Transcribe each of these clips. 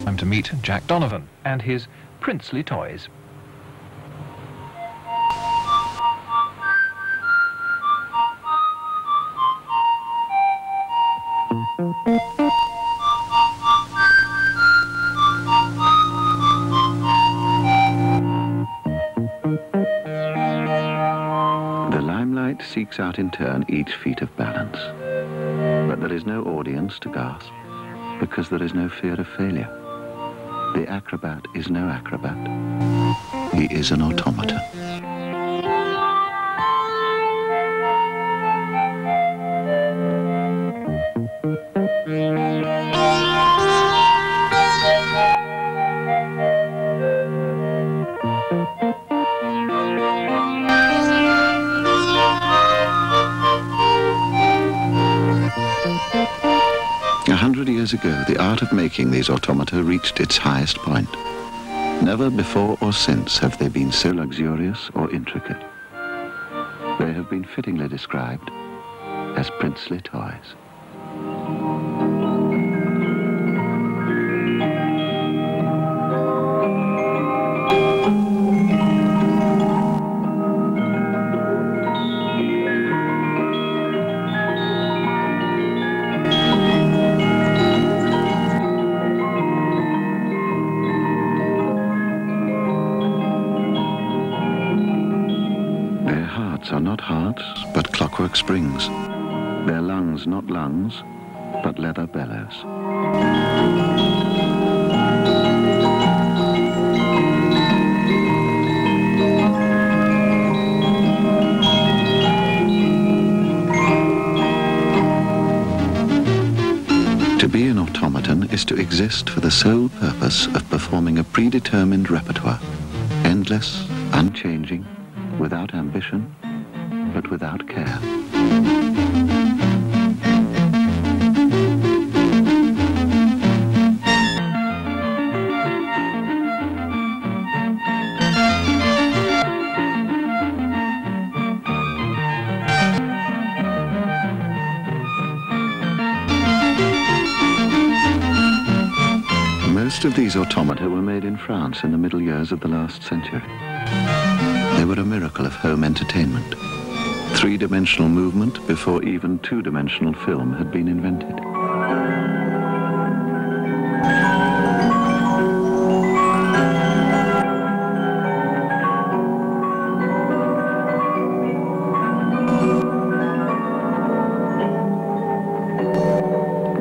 Time to meet Jack Donovan and his princely toys. The limelight seeks out in turn each feat of balance. But there is no audience to gasp, because there is no fear of failure. The acrobat is no acrobat. He is an automaton. 100 years ago, the art of making these automata reached its highest point. Never before or since have they been so luxurious or intricate. They have been fittingly described as princely toys. Are not hearts, but clockwork springs. Their lungs not lungs, but leather bellows. To be an automaton is to exist for the sole purpose of performing a predetermined repertoire, endless, unchanging, without ambition, but without care. Most of these automata were made in France in the middle years of the last century. They were a miracle of home entertainment. Three-dimensional movement before even two-dimensional film had been invented.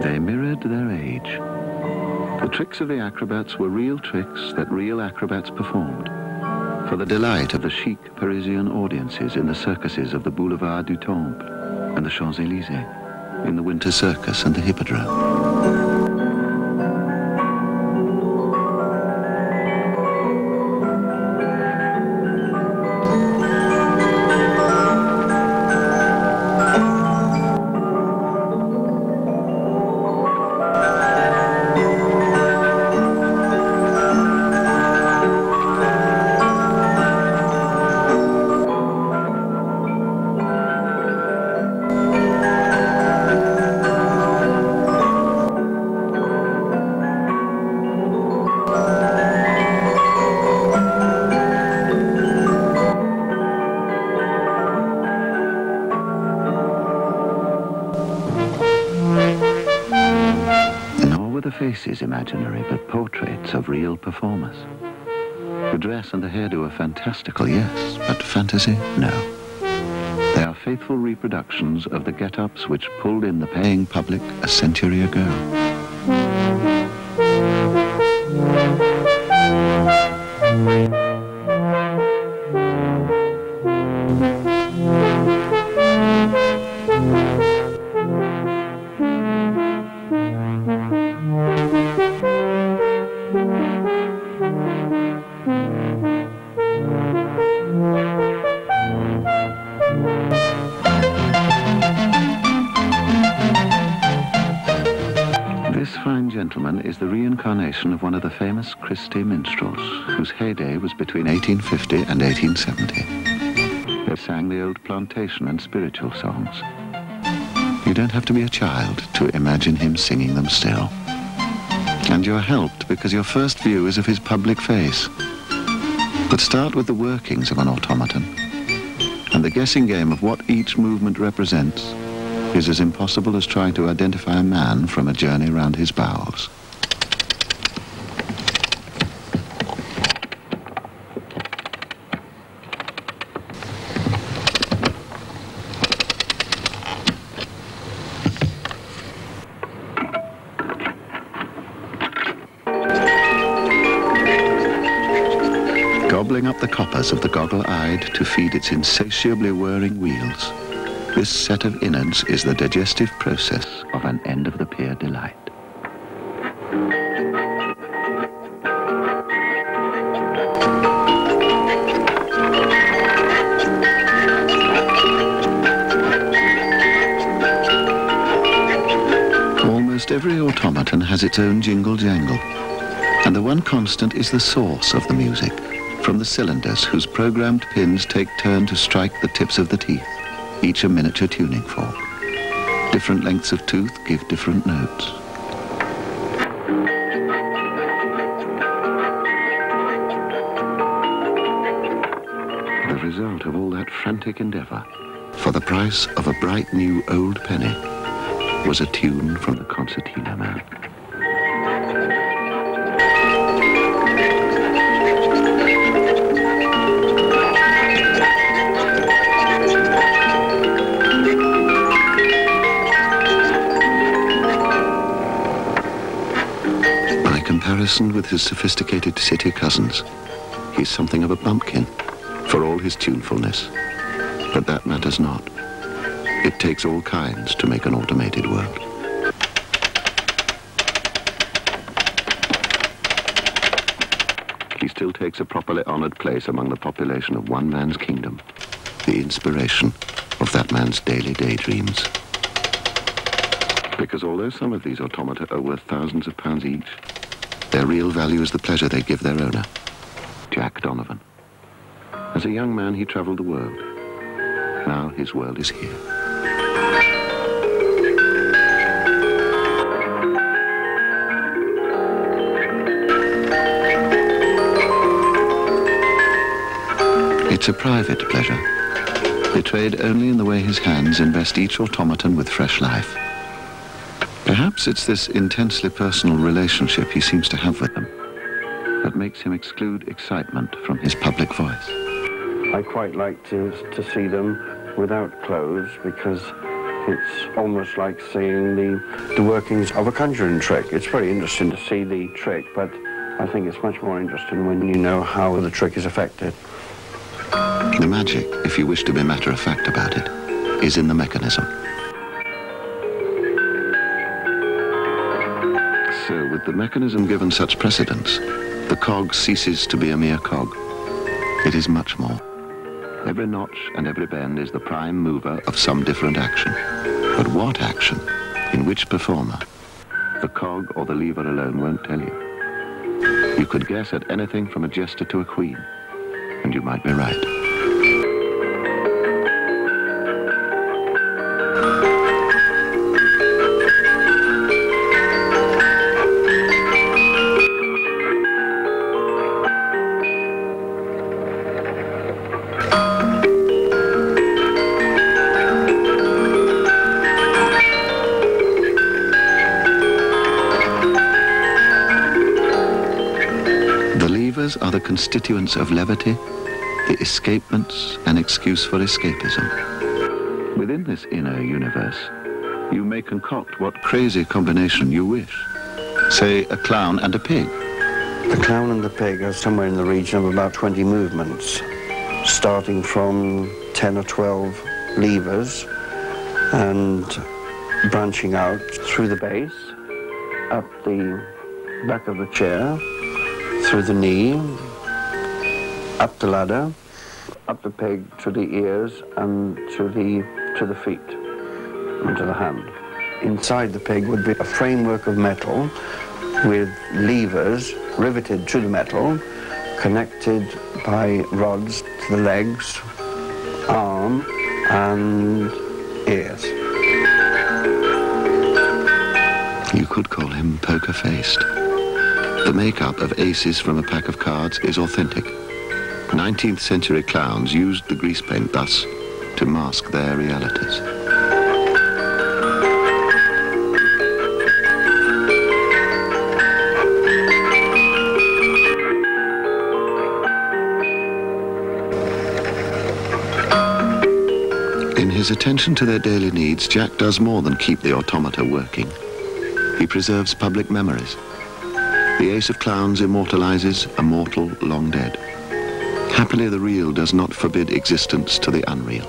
They mirrored their age. The tricks of the acrobats were real tricks that real acrobats performed, for the delight of the chic Parisian audiences in the circuses of the Boulevard du Temple and the Champs-Élysées, in the Winter Circus and the Hippodrome. The faces imaginary, but portraits of real performers. The dress and the hairdo are fantastical, yes, but fantasy, no. They are faithful reproductions of the get-ups which pulled in the paying public a century ago. This fine gentleman is the reincarnation of one of the famous Christie minstrels, whose heyday was between 1850 and 1870. They sang the old plantation and spiritual songs. You don't have to be a child to imagine him singing them still. And you're helped because your first view is of his public face. But start with the workings of an automaton, and the guessing game of what each movement represents is as impossible as trying to identify a man from a journey round his bowels. Gobbling up the coppers of the goggle-eyed to feed its insatiably whirring wheels, this set of innards is the digestive process of an end-of-the-pier delight. Almost every automaton has its own jingle-jangle, and the one constant is the source of the music, from the cylinders whose programmed pins take turn to strike the tips of the teeth, each a miniature tuning fork. Different lengths of tooth give different notes. The result of all that frantic endeavour, for the price of a bright new old penny, was a tune from the concertina man. Comparison with his sophisticated city cousins, he's something of a bumpkin, for all his tunefulness. But that matters not. It takes all kinds to make an automated world. He still takes a properly honored place among the population of one man's kingdom, the inspiration of that man's daily daydreams. Because although some of these automata are worth thousands of pounds each, their real value is the pleasure they give their owner, Jack Donovan. As a young man, he traveled the world. Now his world is here. It's a private pleasure, betrayed only in the way his hands invest each automaton with fresh life. Perhaps it's this intensely personal relationship he seems to have with them that makes him exclude excitement from his public voice. I quite like to see them without clothes because it's almost like seeing the workings of a conjuring trick. It's very interesting to see the trick, but I think it's much more interesting when you know how the trick is affected. The magic, if you wish to be matter-of-fact about it, is in the mechanism. So, with the mechanism given such precedence, the cog ceases to be a mere cog. It is much more. Every notch and every bend is the prime mover of some different action. But what action? In which performer? The cog or the lever alone won't tell you. You could guess at anything from a jester to a queen, and you might be right. Are the constituents of levity, the escapements, an excuse for escapism. Within this inner universe, you may concoct what crazy combination you wish. Say, a clown and a pig. The clown and the pig are somewhere in the region of about 20 movements, starting from 10 or 12 levers and branching out through the base, up the back of the chair, through the knee, up the ladder, up the peg to the ears and to the feet and to the hand. Inside the peg would be a framework of metal with levers riveted to the metal, connected by rods to the legs, arm and ears. You could call him poker-faced. The makeup of aces from a pack of cards is authentic. 19th century clowns used the grease paint thus to mask their realities. In his attention to their daily needs, Jack does more than keep the automata working. He preserves public memories. The ace of clowns immortalizes a mortal long dead. Happily, the real does not forbid existence to the unreal.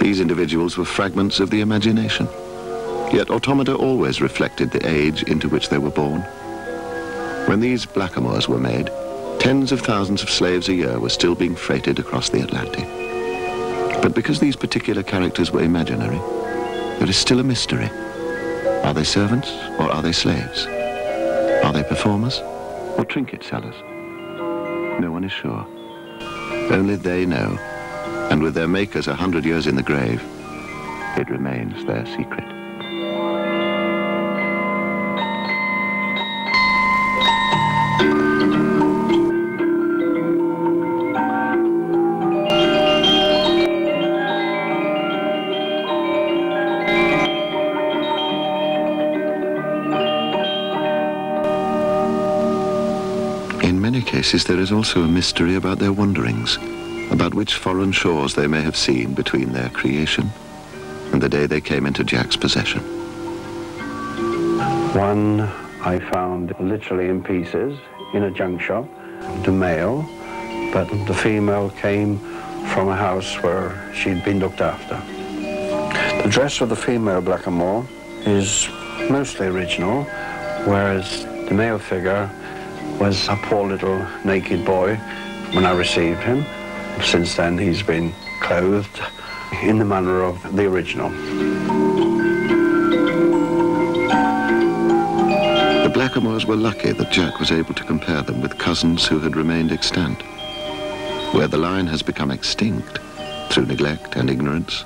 These individuals were fragments of the imagination. Yet automata always reflected the age into which they were born. When these blackamoors were made, tens of thousands of slaves a year were still being freighted across the Atlantic. But because these particular characters were imaginary, there is still a mystery. Are they servants or are they slaves? Are they performers or trinket sellers? No one is sure. Only they know, and with their makers 100 years in the grave, it remains their secret. In many cases, there is also a mystery about their wanderings, about which foreign shores they may have seen between their creation and the day they came into Jack's possession. One I found literally in pieces in a junk shop, the male, but the female came from a house where she'd been looked after. The dress of the female blackamoor is mostly original, whereas the male figure was a poor little naked boy when I received him. Since then, he's been clothed in the manner of the original. The blackamoors were lucky that Jack was able to compare them with cousins who had remained extant. Where the line has become extinct through neglect and ignorance,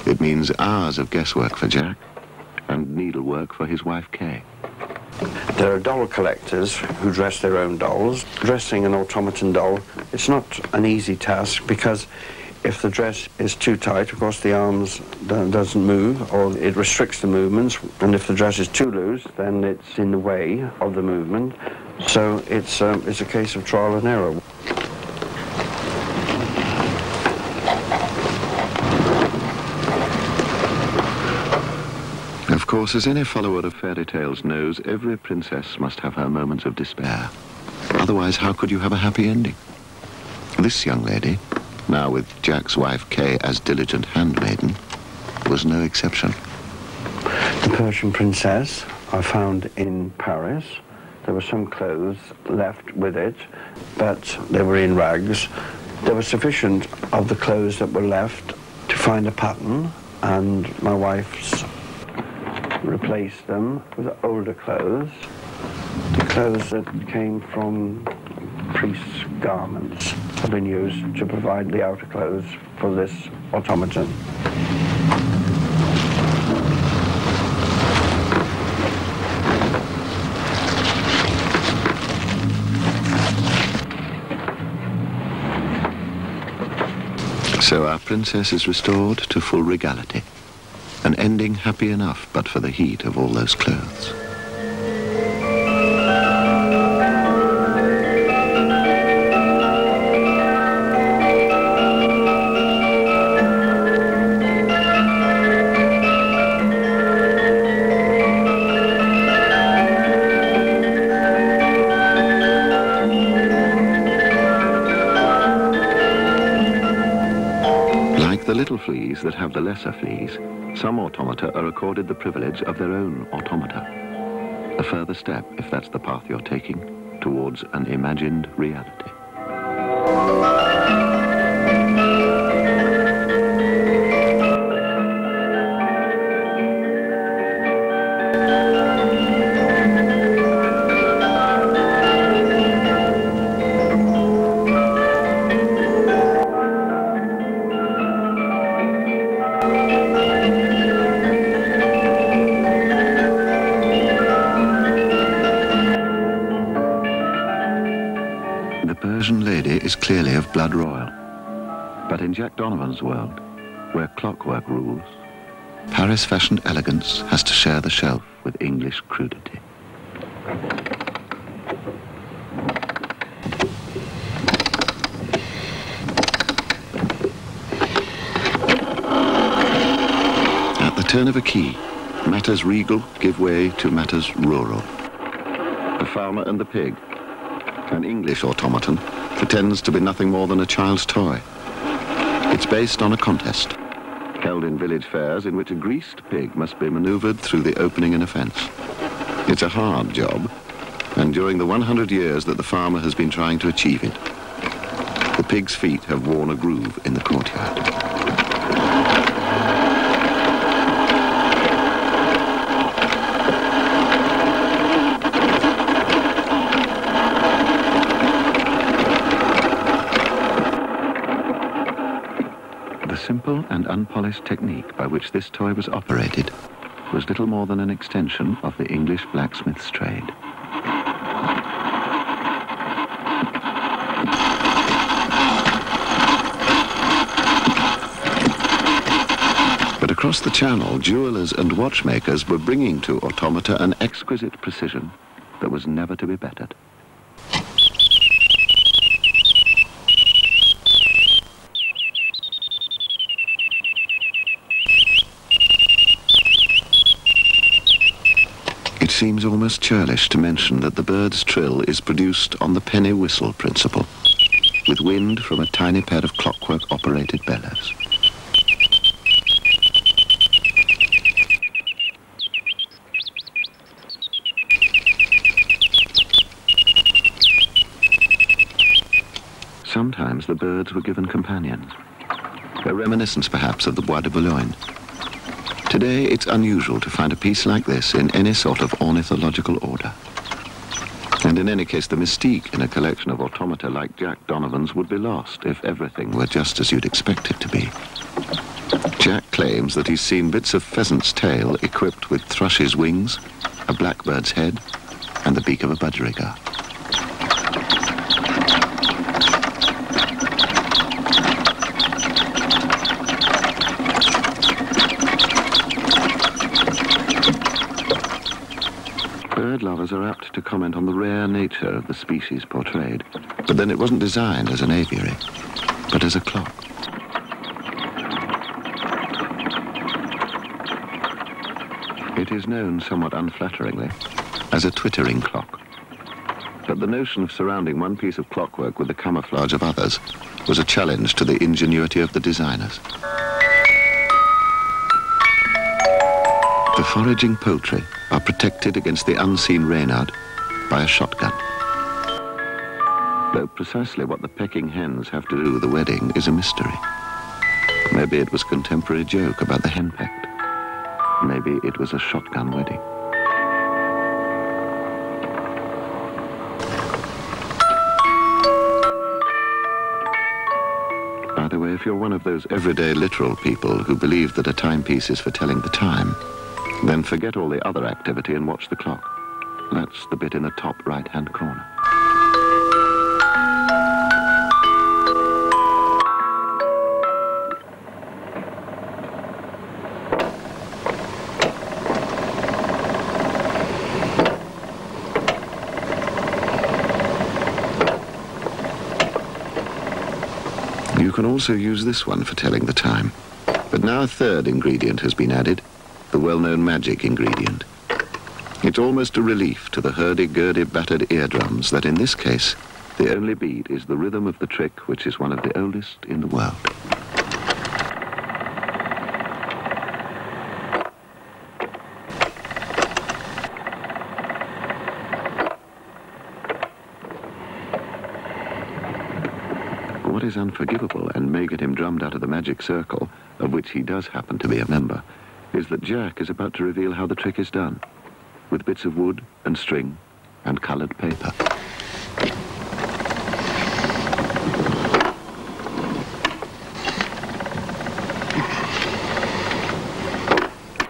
it means hours of guesswork for Jack and needlework for his wife Kay. There are doll collectors who dress their own dolls. Dressing an automaton doll, it's not an easy task because if the dress is too tight, of course the arms doesn't move or it restricts the movements, and if the dress is too loose, then it's in the way of the movement. So it's a case of trial and error. Of course, as any follower of fairy tales knows, every princess must have her moments of despair. Otherwise, how could you have a happy ending? This young lady, now with Jack's wife Kay as diligent handmaiden, was no exception. The Persian princess I found in Paris. There were some clothes left with it, but they were in rags. There was sufficient of the clothes that were left to find a pattern, and my wife's replaced them with older clothes, the clothes that came from priests' garments have been used to provide the outer clothes for this automaton. So our princess is restored to full regality, an ending happy enough but for the heat of all those clothes. The little fleas that have the lesser fleas, some automata are accorded the privilege of their own automata. A further step, if that's the path you're taking, towards an imagined reality. The Persian lady is clearly of blood royal. But in Jack Donovan's world, where clockwork rules, Paris-fashioned elegance has to share the shelf with English crudity. At the turn of a key, matters regal give way to matters rural. The farmer and the pig, an English automaton, pretends to be nothing more than a child's toy. It's based on a contest, held in village fairs in which a greased pig must be manoeuvred through the opening in a fence. It's a hard job, and during the 100 years that the farmer has been trying to achieve it, the pig's feet have worn a groove in the courtyard. The simple and unpolished technique by which this toy was operated was little more than an extension of the English blacksmith's trade. But across the channel, jewelers and watchmakers were bringing to automata an exquisite precision that was never to be bettered. It seems almost churlish to mention that the bird's trill is produced on the penny whistle principle, with wind from a tiny pair of clockwork-operated bellows. Sometimes the birds were given companions, a reminiscence perhaps of the Bois de Boulogne. Today, it's unusual to find a piece like this in any sort of ornithological order. And in any case, the mystique in a collection of automata like Jack Donovan's would be lost if everything were just as you'd expect it to be. Jack claims that he's seen bits of pheasant's tail equipped with thrush's wings, a blackbird's head, and the beak of a budgerigar. Bird lovers are apt to comment on the rare nature of the species portrayed, but then it wasn't designed as an aviary, but as a clock. It is known somewhat unflatteringly as a twittering clock, but the notion of surrounding one piece of clockwork with the camouflage of others was a challenge to the ingenuity of the designers. The foraging poultry are protected against the unseen reynard by a shotgun. Though precisely what the pecking hens have to do with the wedding is a mystery. Maybe it was a contemporary joke about the henpecked. Maybe it was a shotgun wedding. By the way, if you're one of those everyday literal people who believe that a timepiece is for telling the time, then forget all the other activity and watch the clock. That's the bit in the top right-hand corner. You can also use this one for telling the time. But now a third ingredient has been added, the well-known magic ingredient. It's almost a relief to the hurdy-gurdy battered eardrums that in this case, the only beat is the rhythm of the trick, which is one of the oldest in the world. What is unforgivable and may get him drummed out of the magic circle, of which he does happen to be a member, is that Jack is about to reveal how the trick is done, with bits of wood and string and coloured paper.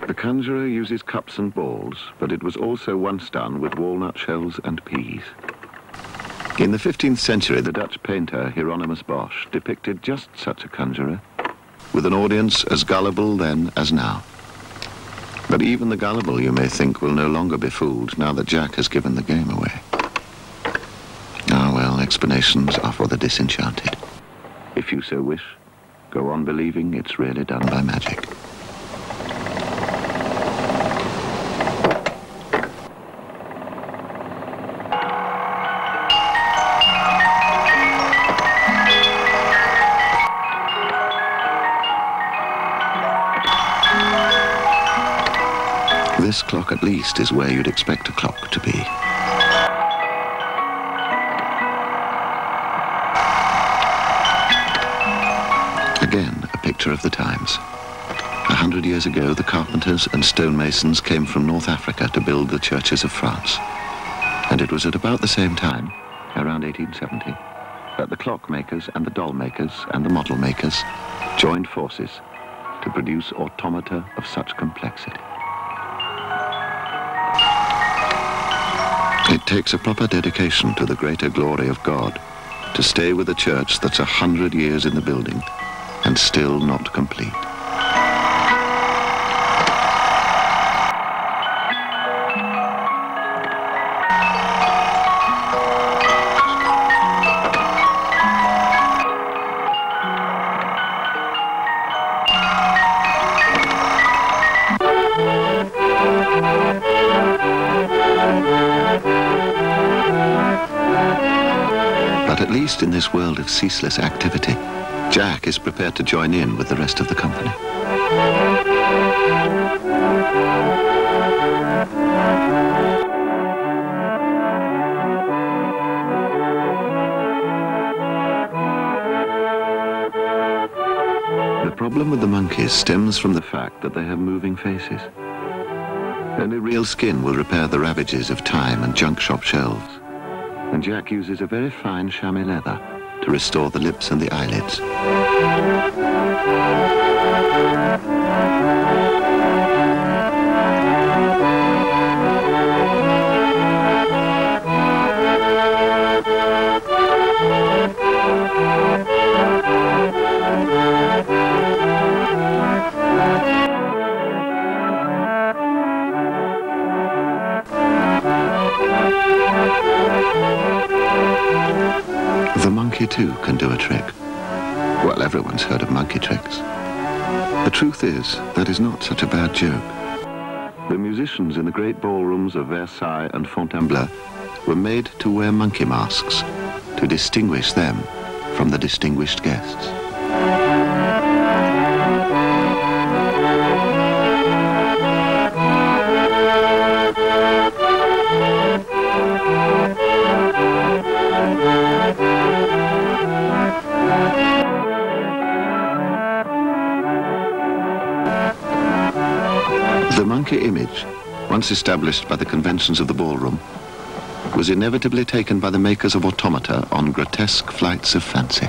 The conjurer uses cups and balls, but it was also once done with walnut shells and peas. In the 15th century, the Dutch painter Hieronymus Bosch depicted just such a conjurer, with an audience as gullible then as now. But even the gullible, you may think, will no longer be fooled now that Jack has given the game away. Ah, well, explanations are for the disenchanted. If you so wish, go on believing it's really done by magic. This clock at least is where you'd expect a clock to be. Again, a picture of the times. 100 years ago, the carpenters and stonemasons came from North Africa to build the churches of France. And it was at about the same time, around 1870, that the clockmakers and the doll makers and the model makers joined forces to produce automata of such complexity. It takes a proper dedication to the greater glory of God to stay with a church that's 100 years in the building and still not complete. But at least in this world of ceaseless activity, Jack is prepared to join in with the rest of the company. The problem with the monkeys stems from the fact that they have moving faces. Only real skin will repair the ravages of time and junk shop shelves. And Jack uses a very fine chamois leather to restore the lips and the eyelids. The monkey too can do a trick. Well, everyone's heard of monkey tricks. The truth is, that is not such a bad joke. The musicians in the great ballrooms of Versailles and Fontainebleau were made to wear monkey masks to distinguish them from the distinguished guests. The monkey image, once established by the conventions of the ballroom, was inevitably taken by the makers of automata on grotesque flights of fancy.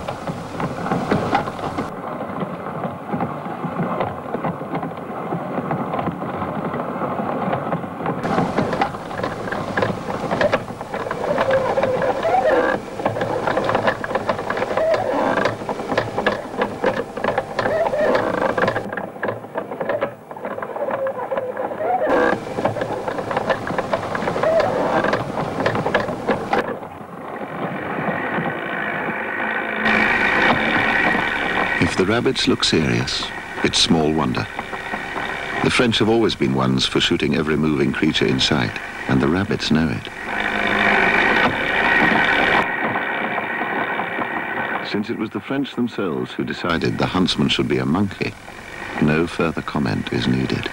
If the rabbits look serious, it's small wonder. The French have always been ones for shooting every moving creature in sight, and the rabbits know it. Since it was the French themselves who decided the huntsman should be a monkey, no further comment is needed.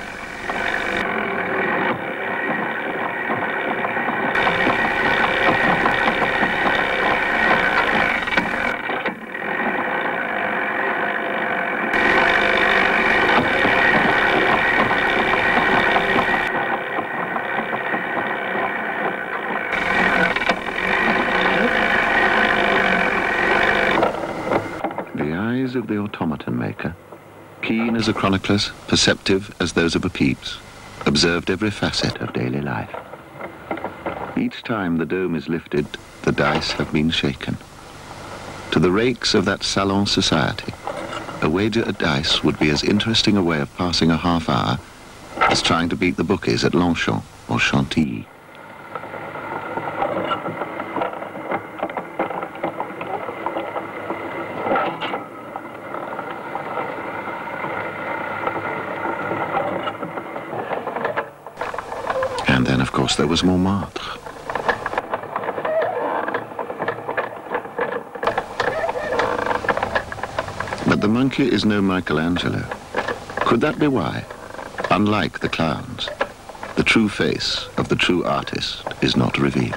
Of the automaton maker, keen as a chronicler's, perceptive as those of a Pepys, observed every facet of daily life. Each time the dome is lifted, the dice have been shaken. To the rakes of that salon society, a wager at dice would be as interesting a way of passing a half hour as trying to beat the bookies at Longchamp or Chantilly. And then, of course, there was Montmartre. But the monkey is no Michelangelo. Could that be why, unlike the clowns, the true face of the true artist is not revealed?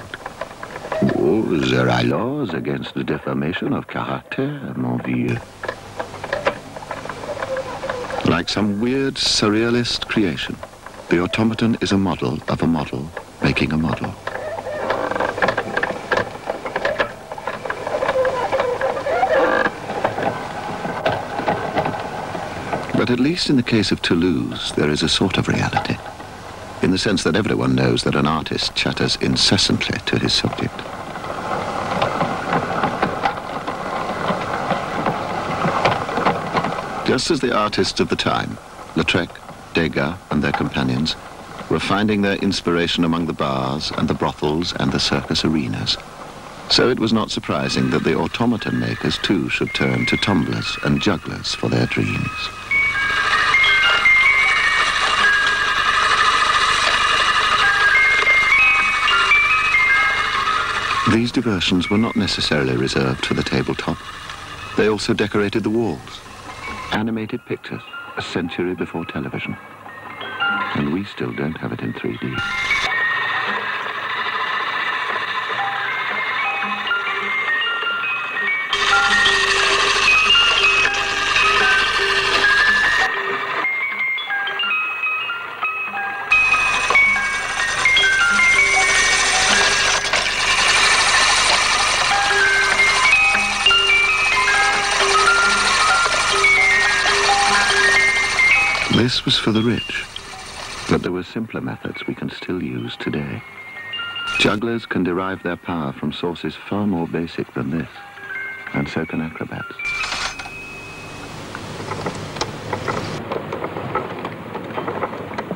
Oh, there are laws against the defamation of character, mon vieux. Like some weird surrealist creation, the automaton is a model of a model making a model. But at least in the case of Toulouse, there is a sort of reality, in the sense that everyone knows that an artist chatters incessantly to his subject. Just as the artists of the time, Lautrec, Degas, and their companions, were finding their inspiration among the bars and the brothels and the circus arenas, so it was not surprising that the automaton makers too should turn to tumblers and jugglers for their dreams. These diversions were not necessarily reserved for the tabletop. They also decorated the walls. Animated pictures, a century before television. And we still don't have it in 3D. This was for the rich, but there were simpler methods we can still use today. Jugglers can derive their power from sources far more basic than this, and so can acrobats.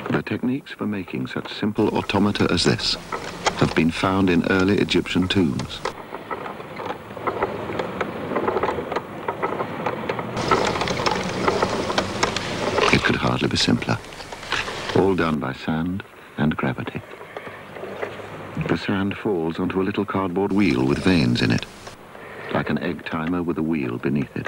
The techniques for making such simple automata as this have been found in early Egyptian tombs. Could hardly be simpler. All done by sand and gravity. The sand falls onto a little cardboard wheel with veins in it, like an egg timer with a wheel beneath it.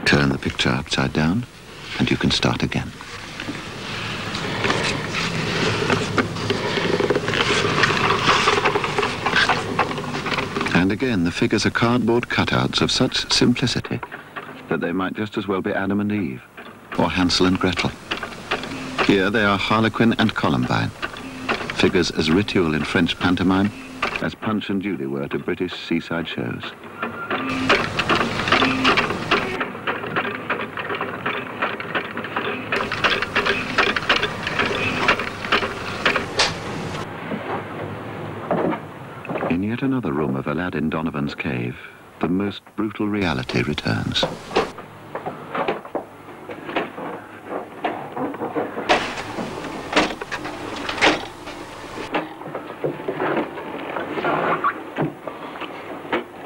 Turn the picture upside down, and you can start again. And again, the figures are cardboard cutouts of such simplicity that they might just as well be Adam and Eve, or Hansel and Gretel. Here they are Harlequin and Columbine, figures as ritual in French pantomime as Punch and Judy were to British seaside shows. In yet another room of Aladdin Donovan's cave, the most brutal reality returns.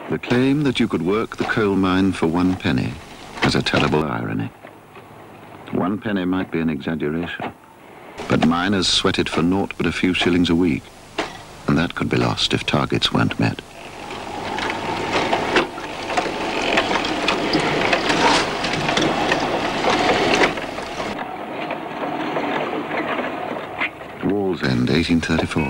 The claim that you could work the coal mine for 1 penny has a terrible irony. 1 penny might be an exaggeration, but miners sweated for naught but a few shillings a week, and that could be lost if targets weren't met. Wall's End 1834.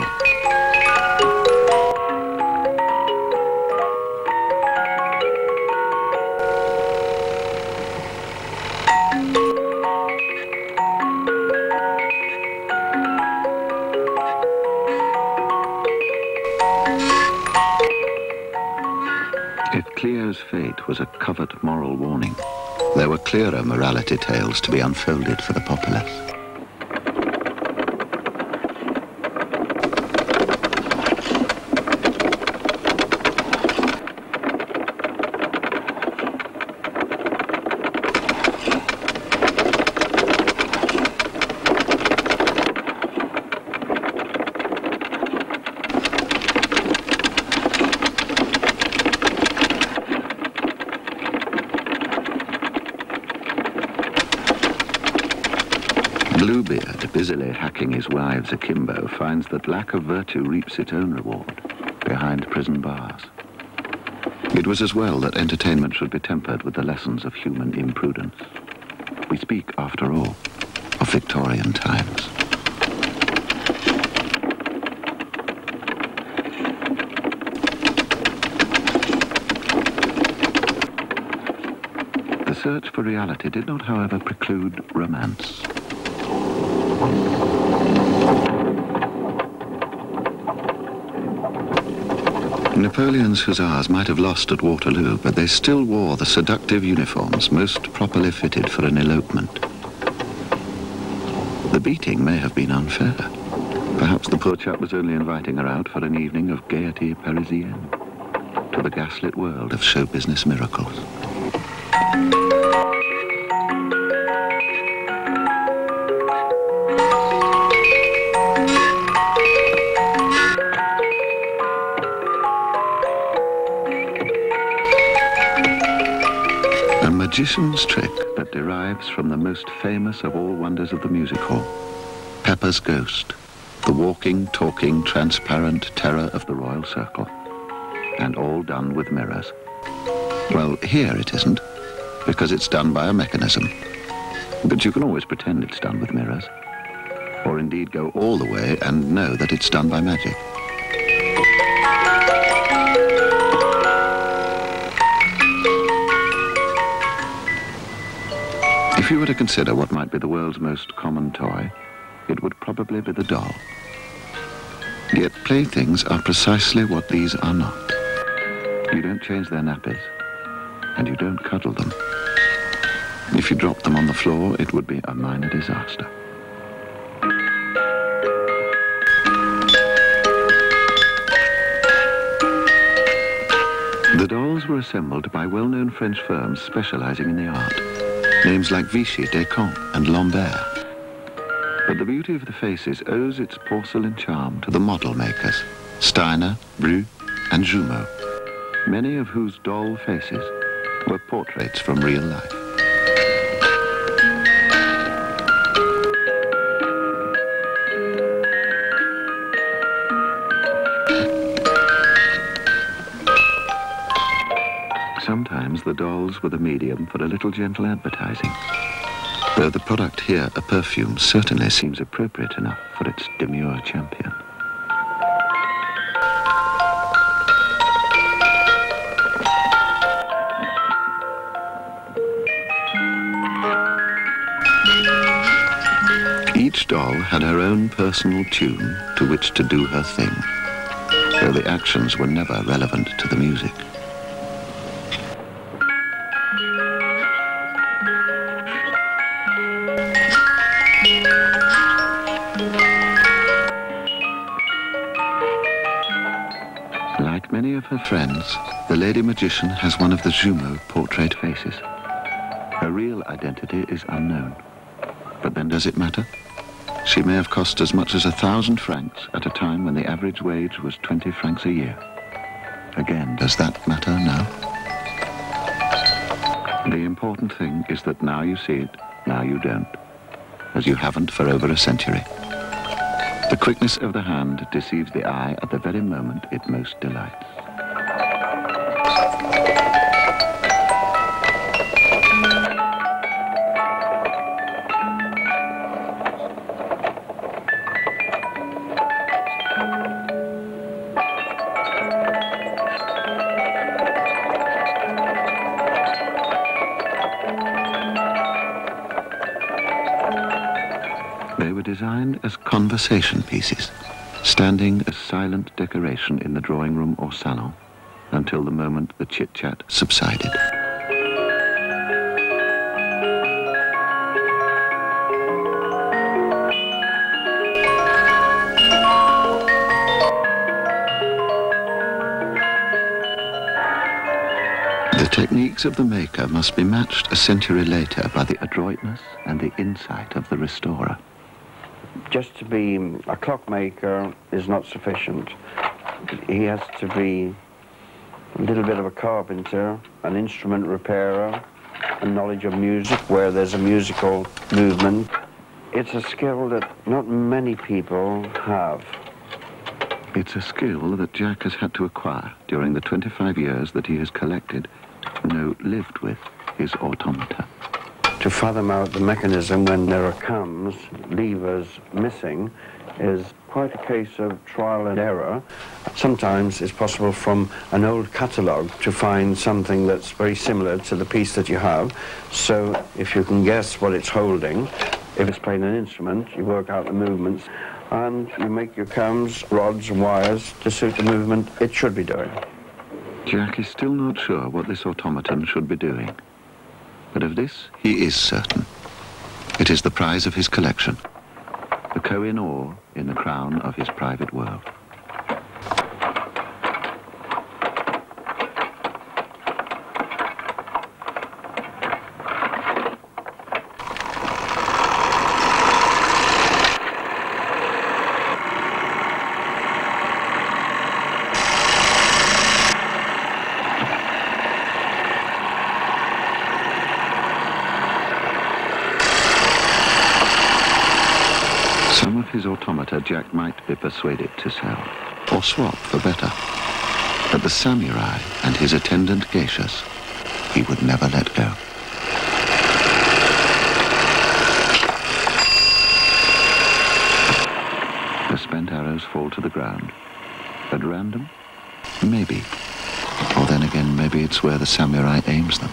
If Clio's fate was a covert moral warning, there were clearer morality tales to be unfolded for the populace. Bluebeard, busily hacking his wives akimbo, finds that lack of virtue reaps its own reward behind prison bars. It was as well that entertainment should be tempered with the lessons of human imprudence. We speak, after all, of Victorian times. The search for reality did not, however, preclude romance. Napoleon's hussars might have lost at Waterloo, but they still wore the seductive uniforms most properly fitted for an elopement. The beating may have been unfair. Perhaps the poor chap was only inviting her out for an evening of gaiety parisienne, to the gaslit world of show business miracles. A magician's trick that derives from the most famous of all wonders of the music hall, Pepper's Ghost, the walking, talking, transparent terror of the Royal Circle, and all done with mirrors. Well, here it isn't, because it's done by a mechanism. But you can always pretend it's done with mirrors, or indeed go all the way and know that it's done by magic. If you were to consider what might be the world's most common toy, it would probably be the doll. Yet playthings are precisely what these are not. You don't change their nappies, and you don't cuddle them. If you dropped them on the floor, it would be a minor disaster. The dolls were assembled by well-known French firms specializing in the art. Names like Vichy, Descamps, and Lambert. But the beauty of the faces owes its porcelain charm to the model makers, Steiner, Bru, and Jumeau, many of whose doll faces were portraits from real life. Sometimes the dolls were the medium for a little gentle advertising, though the product here, a perfume, certainly seems appropriate enough for its demure champion. Each doll had her own personal tune to which to do her thing, though the actions were never relevant to the music. Like many of her friends, the lady magician has one of the Jumeau portrait faces. Her real identity is unknown. But then does it matter? She may have cost as much as 1,000 francs at a time when the average wage was 20 francs a year. Again, does that matter now? The important thing is that now you see it, now you don't, as you haven't for over a century. The quickness of the hand deceives the eye at the very moment it most delights. designed as conversation pieces, standing as silent decoration in the drawing room or salon until the moment the chit-chat subsided. The techniques of the maker must be matched a century later by the adroitness and the insight of the restorer. Just to be a clockmaker is not sufficient. He has to be a little bit of a carpenter, an instrument repairer, a knowledge of music where there's a musical movement. It's a skill that not many people have. It's a skill that Jack has had to acquire during the 25 years that he has collected, no, lived with, his automata. To fathom out the mechanism when there are cams, levers missing, is quite a case of trial and error. Sometimes it's possible from an old catalogue to find something that's very similar to the piece that you have. So if you can guess what it's holding, if it's playing an instrument, you work out the movements and you make your cams, rods and wires to suit the movement it should be doing. Jack is still not sure what this automaton should be doing. But of this, he is certain. It is the prize of his collection, the Koh-i-Noor in the crown of his private world. Some of his automata Jack might be persuaded to sell, or swap for better. But the samurai and his attendant geishas, he would never let go. The spent arrows fall to the ground. At random? Maybe. Or then again, maybe it's where the samurai aims them.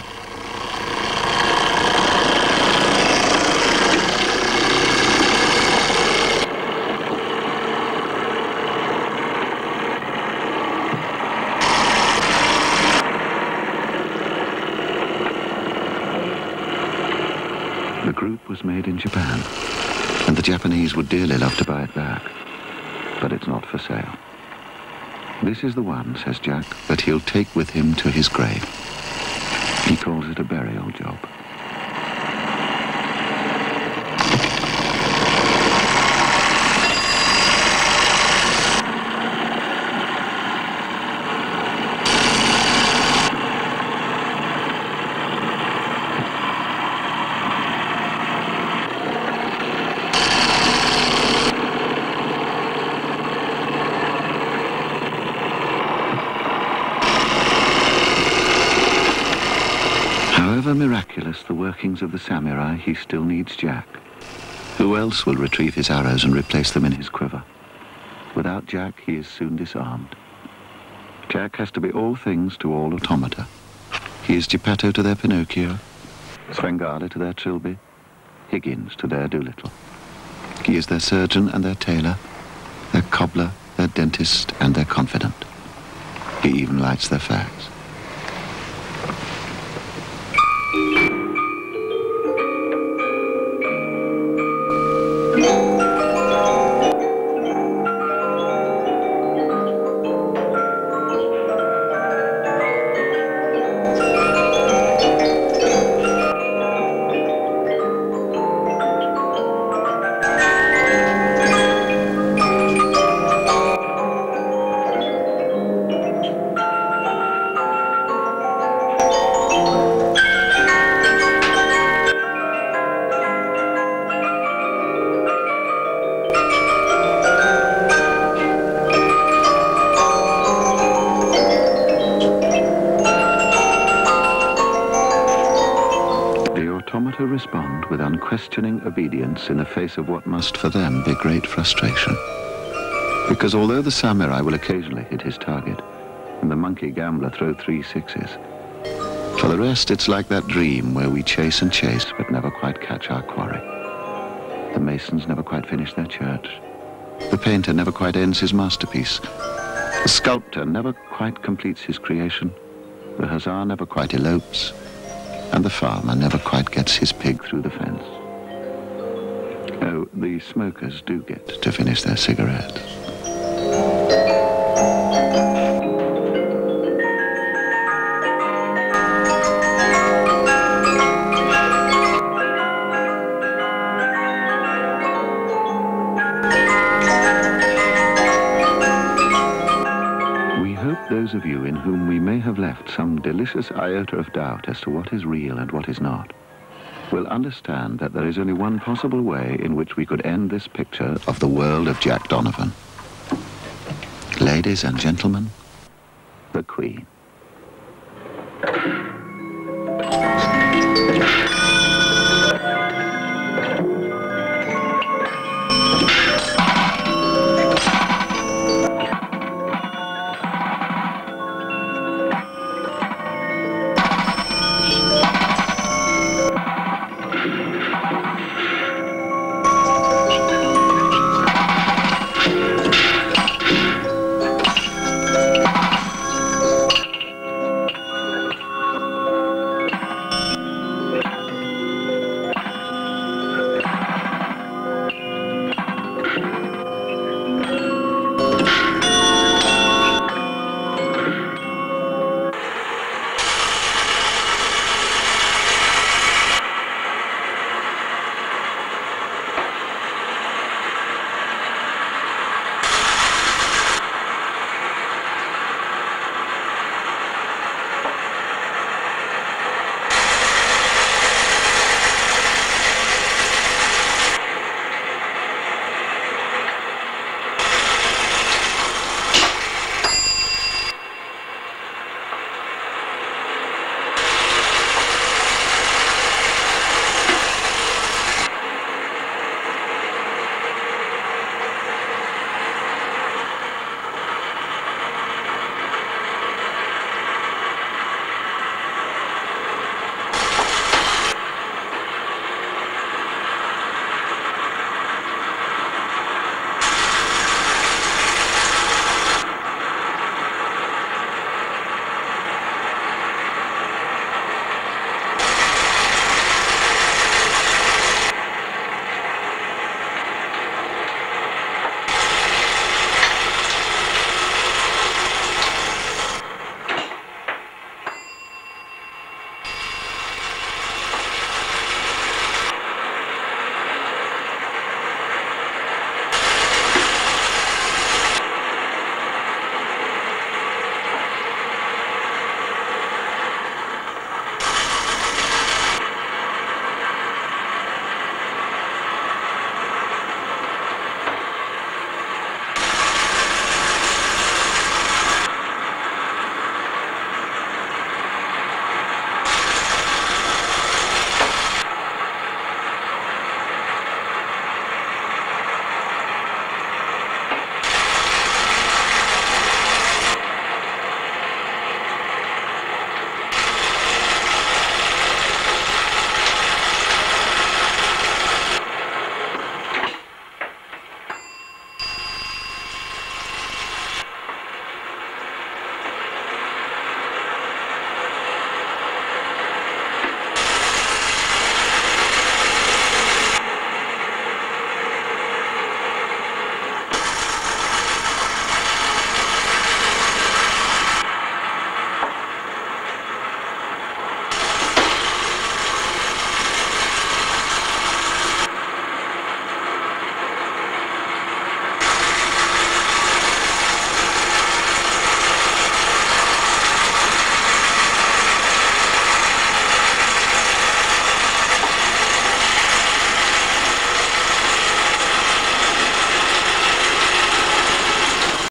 The group was made in Japan, and the Japanese would dearly love to buy it back. But it's not for sale. This is the one, says Jack, that he'll take with him to his grave. He calls it a burial job. However miraculous the workings of the samurai, he still needs Jack. Who else will retrieve his arrows and replace them in his quiver? Without Jack, he is soon disarmed. Jack has to be all things to all automata. He is Geppetto to their Pinocchio, Svengale to their Trilby, Higgins to their Doolittle. He is their surgeon and their tailor, their cobbler, their dentist, and their confidant. He even writes their facts. To respond with unquestioning obedience in the face of what must for them be great frustration. Because although the samurai will occasionally hit his target, and the monkey gambler throw 3 sixes, for the rest it's like that dream where we chase and chase but never quite catch our quarry. The masons never quite finish their church. The painter never quite ends his masterpiece. The sculptor never quite completes his creation. The hussar never quite elopes. And the farmer never quite gets his pig through the fence. Oh, the smokers do get to finish their cigarettes. Those of you in whom we may have left some delicious iota of doubt as to what is real and what is not, will understand that there is only one possible way in which we could end this picture of the world of Jack Donovan. Ladies and gentlemen, the Queen.